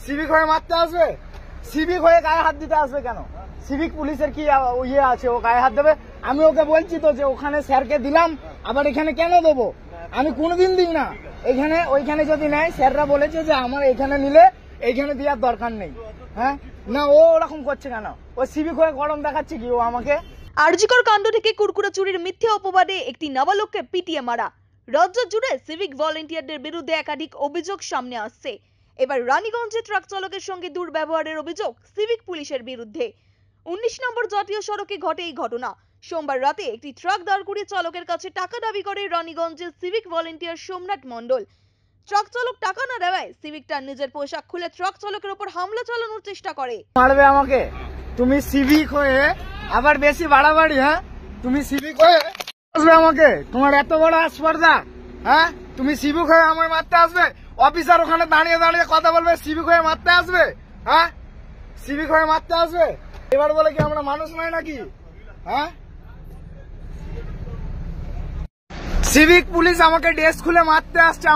Civic হয়ে মারতে আসবে? সিভিক হয়ে গায়ে হাত দিতে আসবে কেন? সিভিক পুলিশের কি ইয়ে আছে ও গায়ে হাত দেবে? আমি ওকে বলছি তো যে ওখানে স্যারকে দিলাম, আবার এখানে কেন দেবো? আমি কোনোদিন দিই না। এখানে ওইখানে যদি নেয়, স্যাররা বলেছে যে আমার এখানে নিলে এইখানে দেওয়ার দরকার নেই। হ্যাঁ না, ও ওরকম করছে কেন? ও সিভিক হয়ে গরম দেখাচ্ছে কি ও আমাকে? আরজিকর কাণ্ড থেকে কুরকুরে চুরির মিথ্যে অপবাদে একটি নাবালককে পিটিয়ে মারা। রাজ্য জুড়ে সিভিক ভলেন্টিয়ারদের বিরুদ্ধে একাধিক অভিযোগ সামনে আসছে। এবার রানীগঞ্জে ট্রাক চালকের সঙ্গে দুর্ব্যবহারের অভিযোগ সিভিক পুলিশের বিরুদ্ধে। 19 নম্বর জাতীয় সড়কে ঘটে এই ঘটনা। সোমবার রাতে একটি ট্রাক দাঁড় করিয়ে চালকের কাছে টাকা দাবি করে রানীগঞ্জের সিভিক ভলেন্টিয়ার সোমনাথ মণ্ডল। ট্রাক চালক টাকা না দেওয়ায় সিভিকটা নিজের পোশাক খুলে ট্রাক চালকের উপর হামলা চালানোর চেষ্টা করে। মারবে আমাকে? তুমি সিভিক হয়ে আবার বেশি বাড়াবাড়ি? হ্যাঁ, তুমি সিভিক হয়ে আসবে আমাকে? তোমার এত বড় আসপর্দা? হ্যাঁ, তুমি সিভিক হয়ে আমায় মারতে আসবে? অফিসার ওখানে দাঁড়িয়ে দাঁড়িয়ে কথা বলবে, সিভিক হয়ে মারতে আসবে? হ্যাঁ, সিভিক হয়ে মারতে আসবে? এবার বলে কি আমরা মানুষ নয় নাকি? হ্যাঁ, সিভিক পুলিশ আমাকে ড্রেস খুলে মারতে আসছে।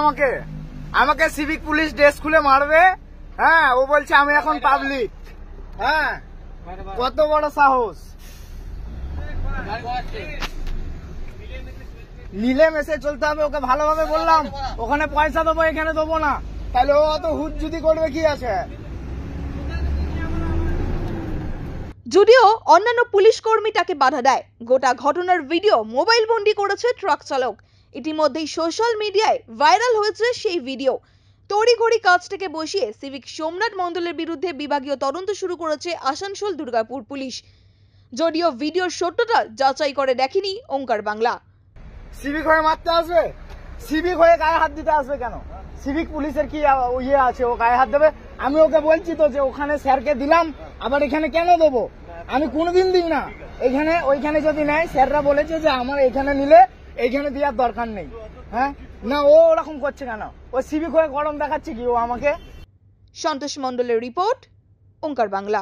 আমাকে সিভিক পুলিশ ড্রেস খুলে মারবে? হ্যাঁ, ও বলছে আমি এখন পাবলিক। হ্যাঁ, কত বড় সাহস! মিলেমিশে চলতে হবে, ওকে ভালোভাবে বললাম। ওখানে পয়সা দেবো, এখানে দেবো না। তাহলে ও অত হুজ্জুতি করবে কি আছে? যদিও অন্যান্য পুলিশ কর্মী তাকে বাধা দেয়। গোটা ঘটনার ভিডিও মোবাইল বন্দি করেছে ট্রাক চালক। ইতিমধ্যেই সোশ্যাল মিডিয়ায় ভাইরাল হয়েছে সেই ভিডিও। তড়িঘড়ি কাজ থেকে বসিয়ে সিভিক সোমনাথ মণ্ডলের বিরুদ্ধে বিভাগীয় তদন্ত শুরু করেছে আসানসোল দুর্গাপুর পুলিশ। যদিও ভিডিওর সত্যতা যাচাই করে দেখেনি ওঙ্কার বাংলা। সিভিক হয়ে মারতে আসবে? সিভিক হয়ে গায়ে হাত দিতে আসবে কেন? সিভিক পুলিশের কি ইয়ে আছে ও গায়ে হাত দেবে? আমি ওকে বলছি তো যে ওখানে স্যারকে দিলাম, আবার এখানে কেন দেবো? আমি কোনোদিন দিই না। এখানে ওইখানে যদি নেয়, স্যাররা বলেছে যে আমার এখানে নিলে এইখানে দেওয়ার দরকার নেই। হ্যাঁ না, ও ওরকম করছে কেন? ও সিভিক হয়ে গরম দেখাচ্ছে কি ও আমাকে? সন্তোষ মণ্ডলের রিপোর্ট, ওঙ্কার বাংলা।